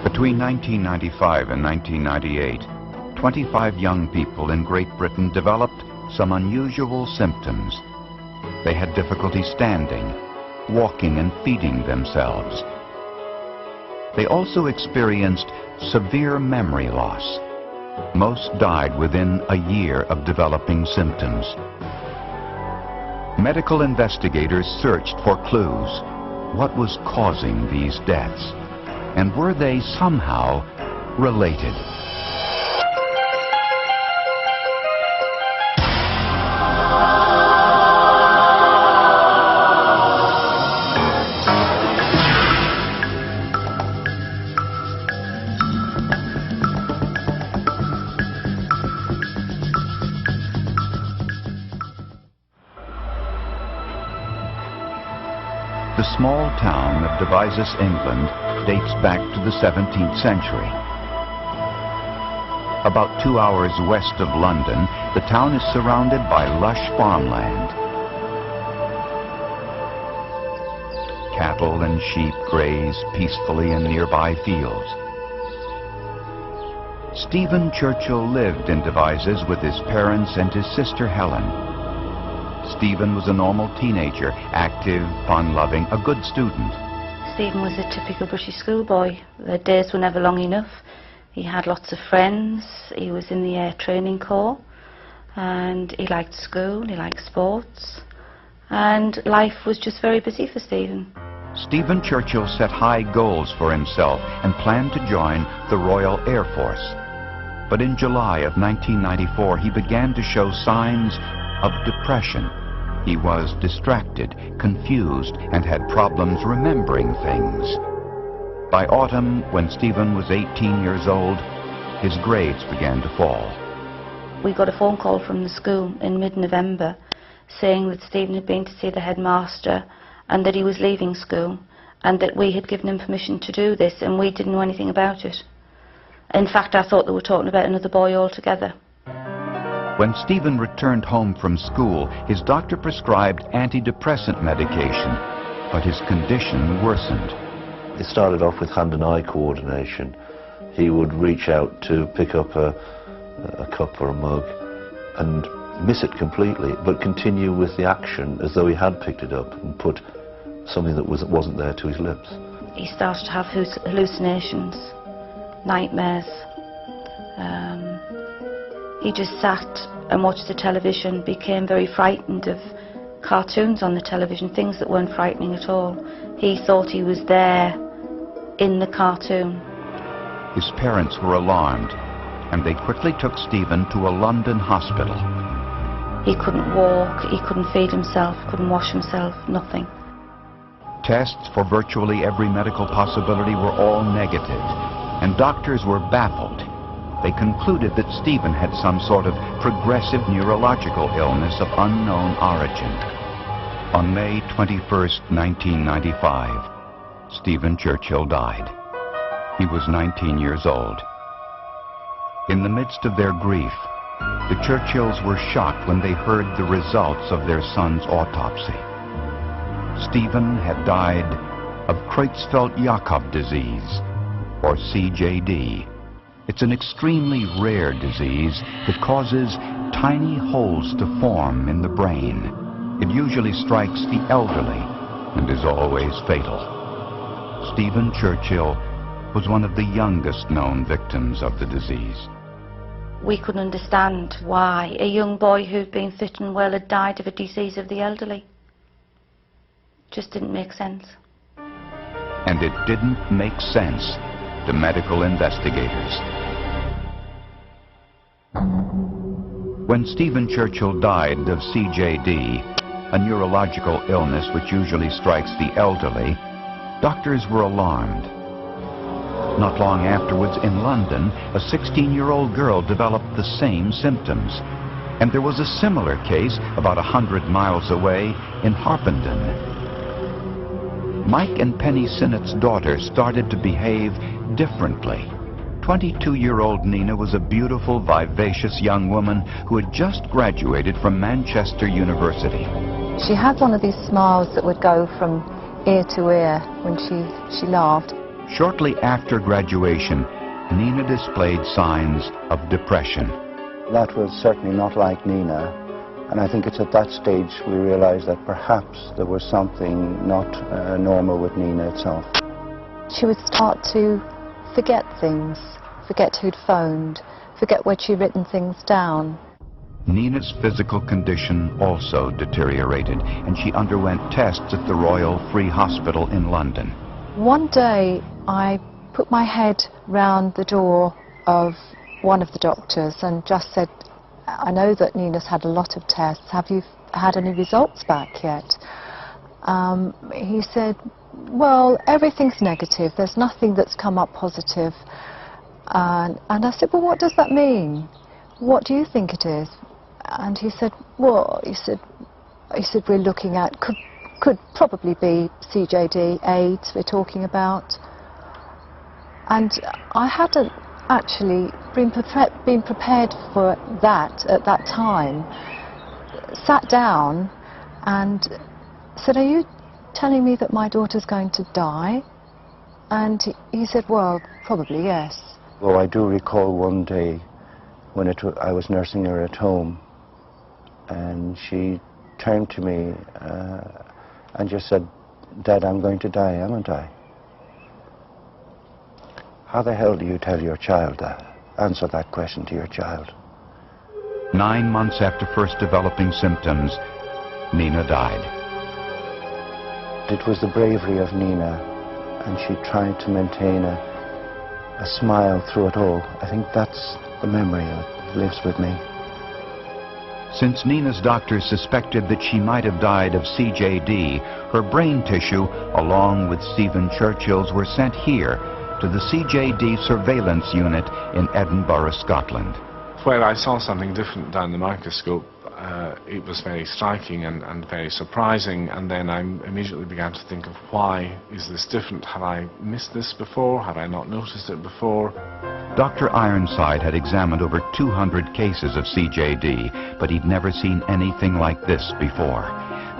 Between 1995 and 1998, 25 young people in Great Britain developed some unusual symptoms. They had difficulty standing, walking and feeding themselves. They also experienced severe memory loss. Most died within a year of developing symptoms. Medical investigators searched for clues. What was causing these deaths? And were they somehow related? The small town of Devizes, England, dates back to the 17th century. About 2 hours west of London, the town is surrounded by lush farmland. Cattle and sheep graze peacefully in nearby fields. Stephen Churchill lived in Devizes with his parents and his sister Helen. Stephen was a normal teenager, active, fun-loving, a good student. Stephen was a typical British schoolboy. The days were never long enough. He had lots of friends. He was in the Air Training Corps, and he liked school, he liked sports, and life was just very busy for Stephen. Stephen Churchill set high goals for himself and planned to join the Royal Air Force. But in July of 1994, he began to show signs of depression. He was distracted, confused, and had problems remembering things. By autumn, when Stephen was 18 years old, his grades began to fall. We got a phone call from the school in mid-November saying that Stephen had been to see the headmaster and that he was leaving school and that we had given him permission to do this, and we didn't know anything about it. In fact, I thought they were talking about another boy altogether. When Stephen returned home from school, his doctor prescribed antidepressant medication, but his condition worsened. It started off with hand and eye coordination. He would reach out to pick up a cup or a mug and miss it completely, but continue with the action as though he had picked it up and put something that wasn't there to his lips. He started to have hallucinations, nightmares. He just sat and watched the television, became very frightened of cartoons on the television, things that weren't frightening at all. He thought he was there in the cartoon. His parents were alarmed, and they quickly took Stephen to a London hospital. He couldn't walk, he couldn't feed himself, couldn't wash himself, nothing. Tests for virtually every medical possibility were all negative, and doctors were baffled. They concluded that Stephen had some sort of progressive neurological illness of unknown origin. On May 21st, 1995, Stephen Churchill died. He was 19 years old. In the midst of their grief, the Churchills were shocked when they heard the results of their son's autopsy. Stephen had died of Creutzfeldt-Jakob disease, or CJD. It's an extremely rare disease that causes tiny holes to form in the brain. It usually strikes the elderly and is always fatal. Stephen Churchill was one of the youngest known victims of the disease. We couldn't understand why a young boy who'd been fit and well had died of a disease of the elderly. Just didn't make sense. And it didn't make sense to medical investigators. When Stephen Churchill died of CJD, a neurological illness which usually strikes the elderly, doctors were alarmed. Not long afterwards in London, a 16-year-old girl developed the same symptoms. And there was a similar case about 100 miles away in Harpenden. Mike and Penny Sinnott's daughter started to behave differently. 22-year-old Nina was a beautiful, vivacious young woman who had just graduated from Manchester University. She had one of these smiles that would go from ear to ear when she laughed. Shortly after graduation, Nina displayed signs of depression. That was certainly not like Nina, and I think it's at that stage we realized that perhaps there was something not normal with Nina itself. She would start to forget things, forget who'd phoned, forget where she'd written things down. Nina's physical condition also deteriorated, and she underwent tests at the Royal Free Hospital in London. One day I put my head round the door of one of the doctors and just said, I know that Nina's had a lot of tests, have you had any results back yet? He said, well, everything's negative, there's nothing that's come up positive. And I said, well, what does that mean? What do you think it is? And he said, well, he said we're looking at, could probably be CJD, AIDS we're talking about. And I hadn't actually been prepared for that at that time. Sat down and said, are you telling me that my daughter's going to die? And he said, well, probably yes. Well, I do recall one day when I was nursing her at home, and she turned to me and just said, Dad, I'm going to die, haven't I? How the hell do you tell your child that? Answer that question to your child. 9 months after first developing symptoms, Nina died. It was the bravery of Nina, and she tried to maintain a smile through it all. I think that's the memory that lives with me. Since Nina's doctors suspected that she might have died of CJD, her brain tissue, along with Stephen Churchill's, were sent here to the CJD surveillance unit in Edinburgh, Scotland. When I saw something different down the microscope, it was very striking and very surprising, and then I immediately began to think of, why is this different? Have I missed this before? Have I not noticed it before? Dr. Ironside had examined over 200 cases of CJD, but he'd never seen anything like this before.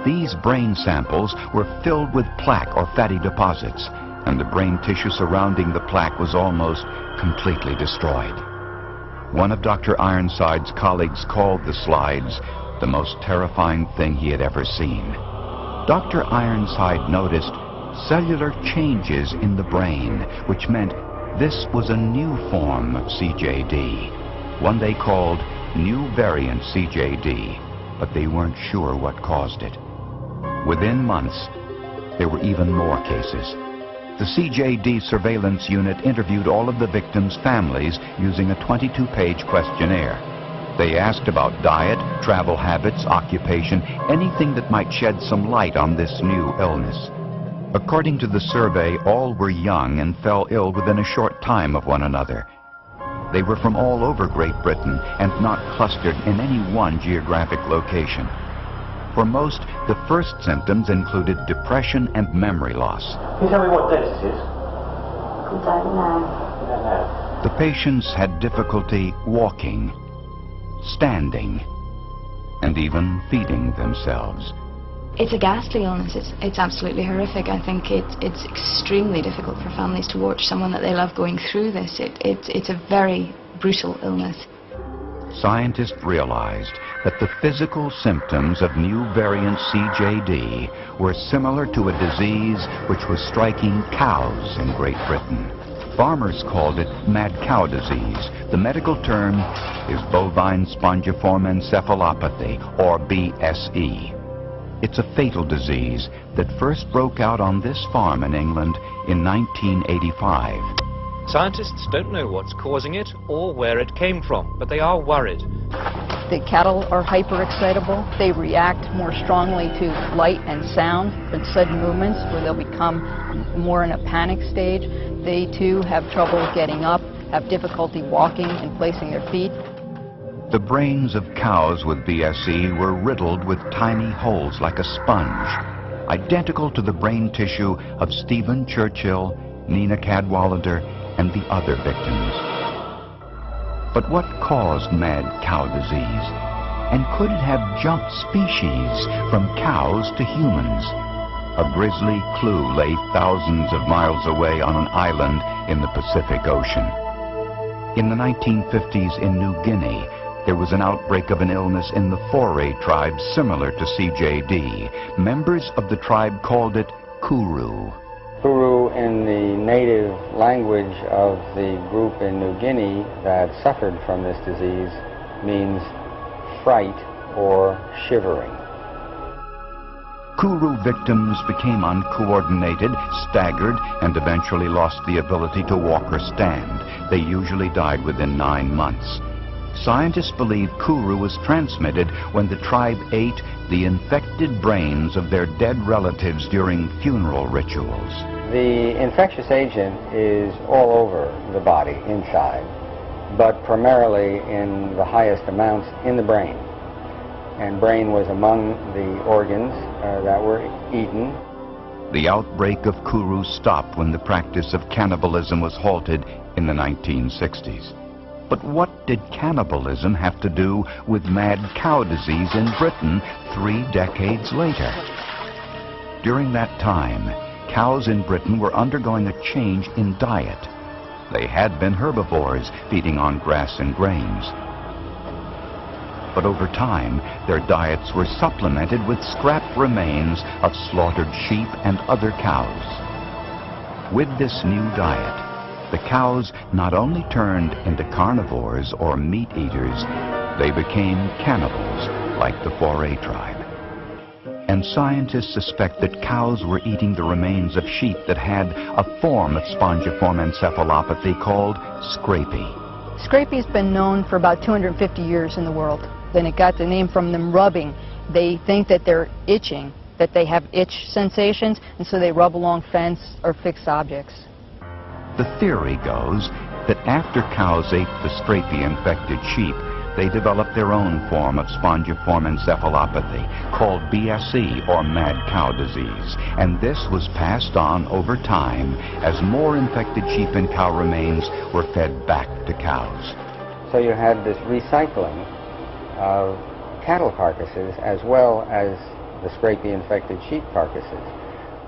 These brain samples were filled with plaque or fatty deposits, and the brain tissue surrounding the plaque was almost completely destroyed. One of Dr. Ironside's colleagues called the slides the most terrifying thing he had ever seen. Dr. Ironside noticed cellular changes in the brain, which meant this was a new form of CJD, one they called new variant CJD, but they weren't sure what caused it. Within months, there were even more cases. The CJD surveillance unit interviewed all of the victims' families using a 22-page questionnaire. They asked about diet, travel habits, occupation, anything that might shed some light on this new illness. According to the survey, all were young and fell ill within a short time of one another. They were from all over Great Britain and not clustered in any one geographic location. For most, the first symptoms included depression and memory loss. Can you tell me what date it is? I don't know. The patients had difficulty walking, standing, and even feeding themselves. It's a ghastly illness. It's absolutely horrific. I think it's extremely difficult for families to watch someone that they love going through this. It's a very brutal illness. Scientists realized that the physical symptoms of new variant CJD were similar to a disease which was striking cows in Great Britain. Farmers called it mad cow disease. The medical term is bovine spongiform encephalopathy, or BSE. It's a fatal disease that first broke out on this farm in England in 1985. Scientists don't know what's causing it or where it came from, but they are worried. The cattle are hyperexcitable. They react more strongly to light and sound and sudden movements, where they'll become more in a panic stage. They too have trouble getting up, have difficulty walking and placing their feet. The brains of cows with BSE were riddled with tiny holes like a sponge, identical to the brain tissue of Stephen Churchill, Nina Cadwallader, and the other victims. But what caused mad cow disease? And could it have jumped species from cows to humans? a grisly clue lay thousands of miles away on an island in the Pacific Ocean. In the 1950s in New Guinea, there was an outbreak of an illness in the Foray tribe similar to CJD. Members of the tribe called it Kuru. Kuru, in the native language of the group in New Guinea that suffered from this disease, means fright or shivering. Kuru victims became uncoordinated, staggered, and eventually lost the ability to walk or stand. They usually died within 9 months. Scientists believe Kuru was transmitted when the tribe ate the infected brains of their dead relatives during funeral rituals. The infectious agent is all over the body, inside, but primarily in the highest amounts in the brain. And brain was among the organs that were eaten. The outbreak of Kuru stopped when the practice of cannibalism was halted in the 1960s. But what did cannibalism have to do with mad cow disease in Britain 3 decades later? During that time, cows in Britain were undergoing a change in diet. They had been herbivores, feeding on grass and grains. But over time, their diets were supplemented with scrap remains of slaughtered sheep and other cows. With this new diet, the cows not only turned into carnivores or meat eaters, they became cannibals like the Foray tribe. And scientists suspect that cows were eating the remains of sheep that had a form of spongiform encephalopathy called scrapie. Scrapie's been known for about 250 years in the world. Then it got the name from them rubbing. They think that they're itching, that they have itch sensations, and so they rub along fence or fixed objects. The theory goes that after cows ate the scrapie-infected sheep, they developed their own form of spongiform encephalopathy called BSE, or mad cow disease, and this was passed on over time as more infected sheep and cow remains were fed back to cows. So you had this recycling of cattle carcasses as well as the scrapie-infected sheep carcasses,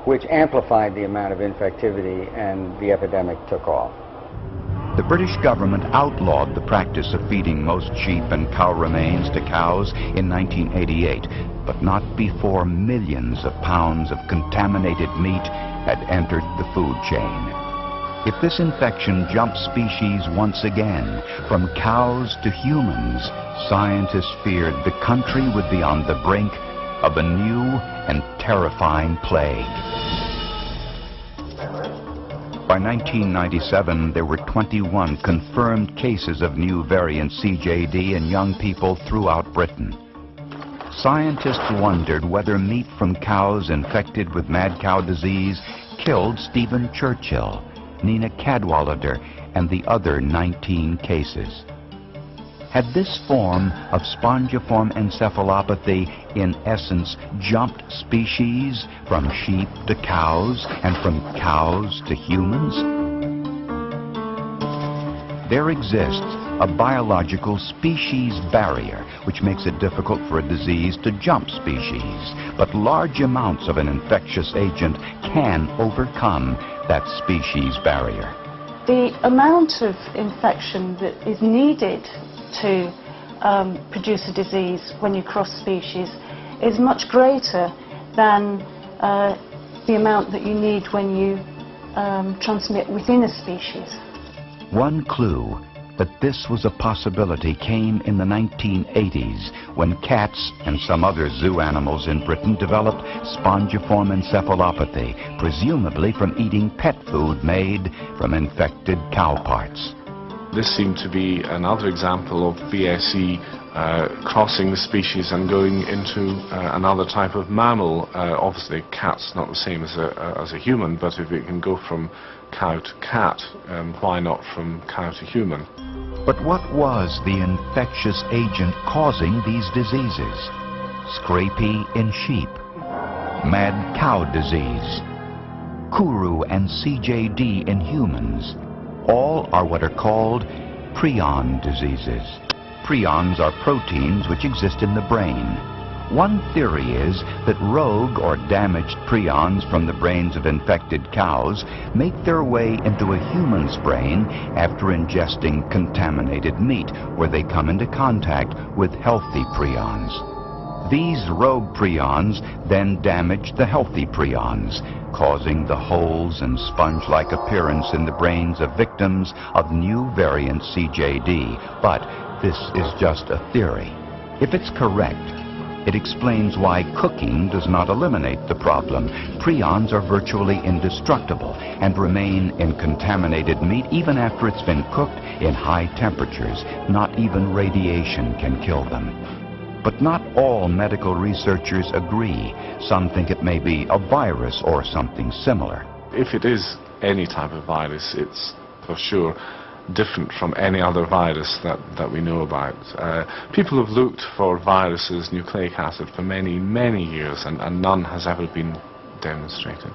which amplified the amount of infectivity, and the epidemic took off. The British government outlawed the practice of feeding most sheep and cow remains to cows in 1988, but not before millions of pounds of contaminated meat had entered the food chain. If this infection jumped species once again, from cows to humans, scientists feared the country would be on the brink of a new and terrifying plague. By 1997, there were 21 confirmed cases of new variant CJD in young people throughout Britain. Scientists wondered whether meat from cows infected with mad cow disease killed Stephen Churchill, Nina Cadwallader, and the other 19 cases. Had this form of spongiform encephalopathy in essence jumped species from sheep to cows and from cows to humans? There exists a biological species barrier which makes it difficult for a disease to jump species, but large amounts of an infectious agent can overcome that species barrier. The amount of infection that is needed to produce a disease when you cross species is much greater than the amount that you need when you transmit within a species. One clue that this was a possibility came in the 1980s when cats and some other zoo animals in Britain developed spongiform encephalopathy, presumably from eating pet food made from infected cow parts. This seemed to be another example of BSE crossing the species and going into another type of mammal. Obviously, cat's not the same as a human, but if it can go from cow to cat, why not from cow to human? But what was the infectious agent causing these diseases? Scrapie in sheep, mad cow disease, Kuru and CJD in humans. All are what are called prion diseases. Prions are proteins which exist in the brain. One theory is that rogue or damaged prions from the brains of infected cows make their way into a human's brain after ingesting contaminated meat, where they come into contact with healthy prions. These rogue prions then damage the healthy prions, causing the holes and sponge-like appearance in the brains of victims of new variant CJD. But this is just a theory. If it's correct, it explains why cooking does not eliminate the problem. Prions are virtually indestructible and remain in contaminated meat even after it's been cooked in high temperatures. Not even radiation can kill them. But not all medical researchers agree. Some think it may be a virus or something similar. If it is any type of virus, it's for sure different from any other virus that we know about. People have looked for viruses, nucleic acid, for many, many years, and none has ever been demonstrated.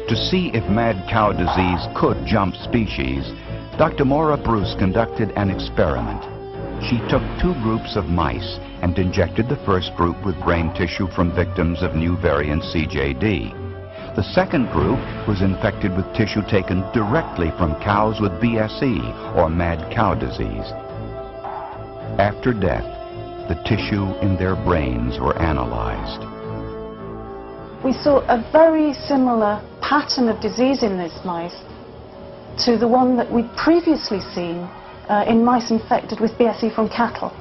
To see if mad cow disease could jump species, Dr. Maura Bruce conducted an experiment. She took 2 groups of mice and injected the first group with brain tissue from victims of new variant CJD. The second group was infected with tissue taken directly from cows with BSE, or mad cow disease. After death, the tissue in their brains were analyzed. We saw a very similar pattern of disease in these mice to the one that we'd previously seen in mice infected with BSE from cattle.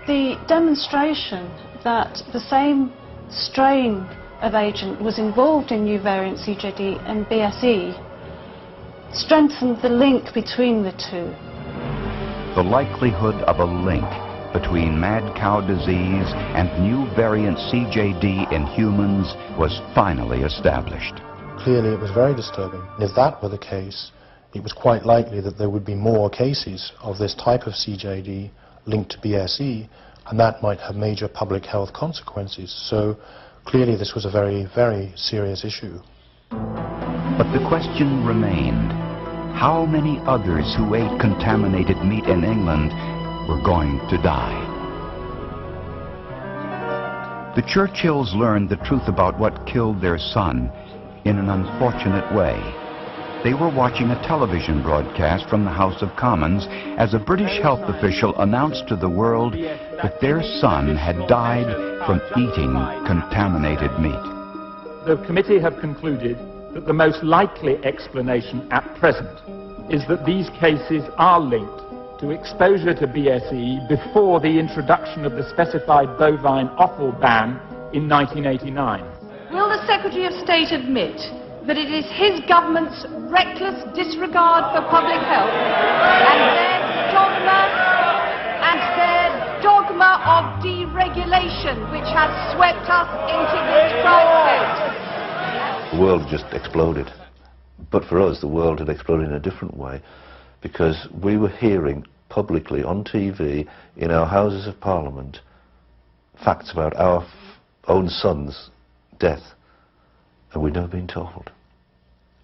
The demonstration that the same strain of agent was involved in new variant CJD and BSE strengthened the link between the two. The likelihood of a link between mad cow disease and new variant CJD in humans was finally established. Clearly it was very disturbing. If that were the case, it was quite likely that there would be more cases of this type of CJD linked to BSE, and that might have major public health consequences. So clearly this was a very, very serious issue. But the question remained, how many others who ate contaminated meat in England were going to die? The Churchills learned the truth about what killed their son in an unfortunate way. They were watching a television broadcast from the House of Commons as a British health official announced to the world that their son had died from eating contaminated meat. The committee have concluded that the most likely explanation at present is that these cases are linked to exposure to BSE before the introduction of the specified bovine offal ban in 1989. Will the Secretary of State admit that it is his government's reckless disregard for public health and their dogma of deregulation which has swept us into this crisis? The world just exploded. But for us, the world had exploded in a different way, because we were hearing publicly on TV, in our Houses of Parliament, facts about our own son's death, and we'd never been told.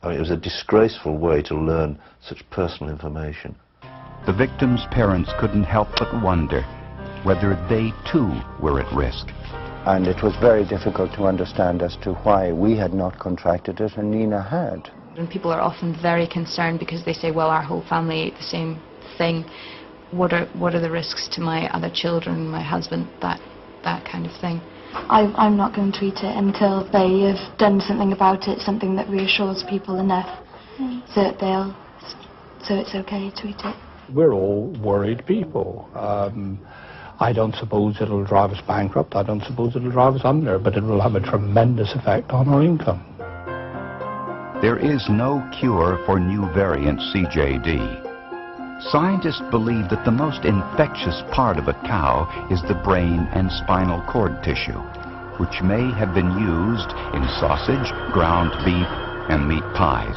I mean, it was a disgraceful way to learn such personal information. The victims' parents couldn't help but wonder whether they too were at risk. And it was very difficult to understand as to why we had not contracted it and Nina had. And people are often very concerned because they say, well, our whole family ate the same thing. What are the risks to my other children, my husband, that kind of thing. I'm not going to eat it until they have done something about it, something that reassures people enough so it's okay to eat it. We're all worried people. I don't suppose it'll drive us bankrupt, I don't suppose it'll drive us under, but it will have a tremendous effect on our income. There is no cure for new variant CJD. Scientists believe that the most infectious part of a cow is the brain and spinal cord tissue, which may have been used in sausage, ground beef, and meat pies.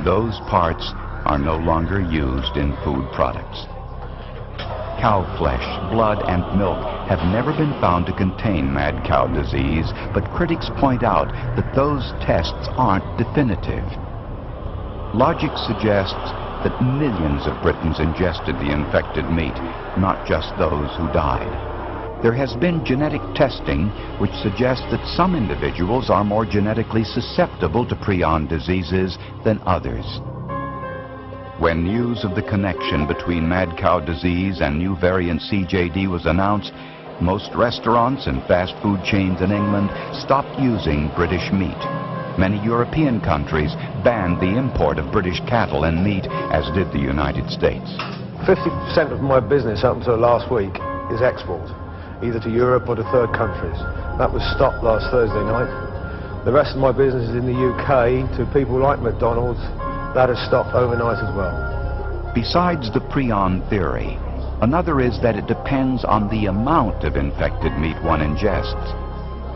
Those parts are no longer used in food products. Cow flesh, blood, and milk have never been found to contain mad cow disease, but critics point out that those tests aren't definitive. Logic suggests that millions of Britons ingested the infected meat, not just those who died. There has been genetic testing which suggests that some individuals are more genetically susceptible to prion diseases than others. When news of the connection between mad cow disease and new variant CJD was announced, most restaurants and fast food chains in England stopped using British meat. Many European countries banned the import of British cattle and meat, as did the United States. 50% of my business up until last week is export, either to Europe or to third countries. That was stopped last Thursday night. The rest of my business is in the UK to people like McDonald's. That has stopped overnight as well. Besides the prion theory, another is that it depends on the amount of infected meat one ingests.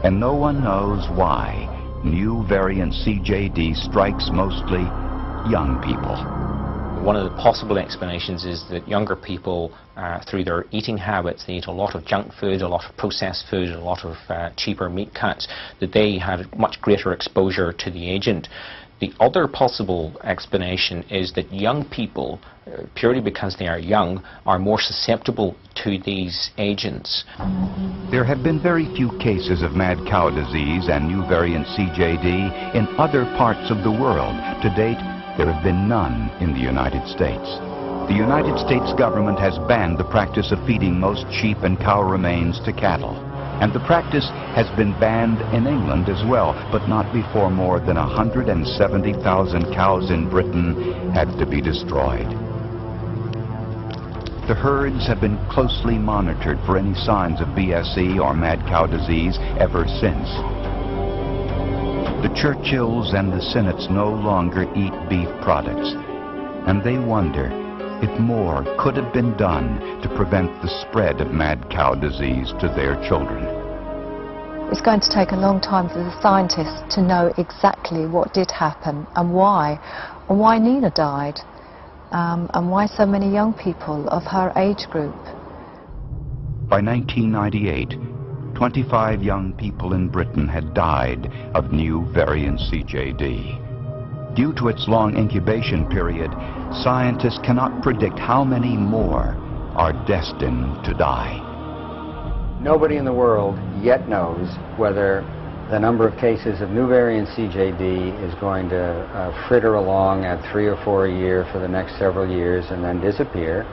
And no one knows why new variant CJD strikes mostly young people. One of the possible explanations is that younger people, through their eating habits, they eat a lot of junk food, a lot of processed food, a lot of cheaper meat cuts, that they have much greater exposure to the agent. The other possible explanation is that young people, purely because they are young, are more susceptible to these agents. There have been very few cases of mad cow disease and new variant CJD in other parts of the world. To date, there have been none in the United States. The United States government has banned the practice of feeding most sheep and cow remains to cattle. And the practice has been banned in England as well, but not before more than 170,000 cows in Britain had to be destroyed. The herds have been closely monitored for any signs of BSE or mad cow disease ever since. The Churchills and the Sinnotts no longer eat beef products, and they wonder if more could have been done to prevent the spread of mad cow disease to their children. It's going to take a long time for the scientists to know exactly what did happen and why Nina died, and why so many young people of her age group. By 1998, 25 young people in Britain had died of new variant CJD. Due to its long incubation period, scientists cannot predict how many more are destined to die. Nobody in the world yet knows whether the number of cases of new variant CJD is going to fritter along at 3 or 4 a year for the next several years and then disappear,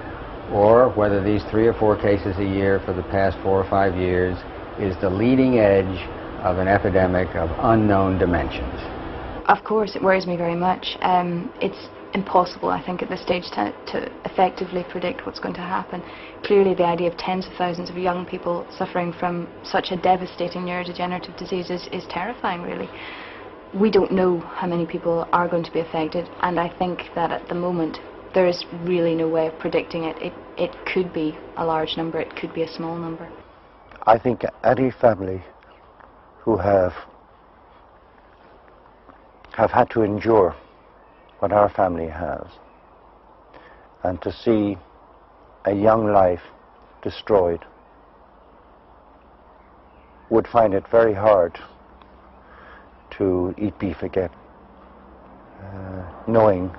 or whether these 3 or 4 cases a year for the past 4 or 5 years is the leading edge of an epidemic of unknown dimensions. Of course, it worries me very much. It's impossible, I think, at this stage to effectively predict what's going to happen. Clearly, the idea of tens of thousands of young people suffering from such a devastating neurodegenerative disease is terrifying, really. We don't know how many people are going to be affected, and I think that at the moment there is really no way of predicting it. It could be a large number, it could be a small number. I think any family who have had to endure what our family has, and to see a young life destroyed, would find it very hard to eat beef again, knowing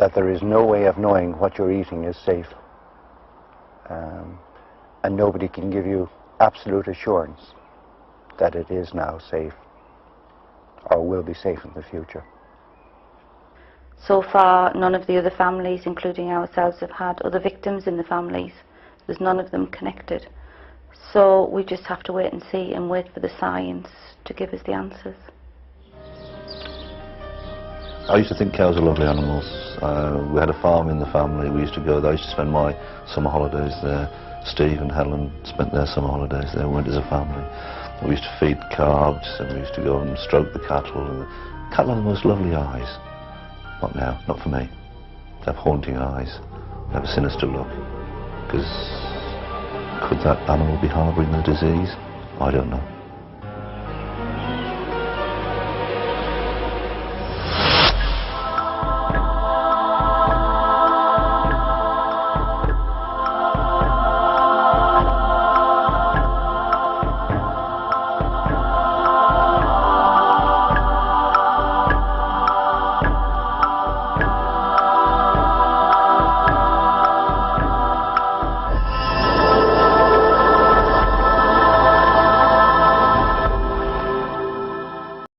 that there is no way of knowing what you're eating is safe, and nobody can give you absolute assurance that it is now safe or will be safe in the future. So far, none of the other families, including ourselves, have had other victims in the families. There's none of them connected. So we just have to wait and see and wait for the science to give us the answers. I used to think cows are lovely animals. We had a farm in the family. We used to go there. I used to spend my summer holidays there. Steve and Helen spent their summer holidays there. We went as a family. We used to feed calves, and we used to go and stroke the cattle. And the cattle have the most lovely eyes. Not now, not for me. They have haunting eyes. They have a sinister look. Because could that animal be harbouring the disease? I don't know.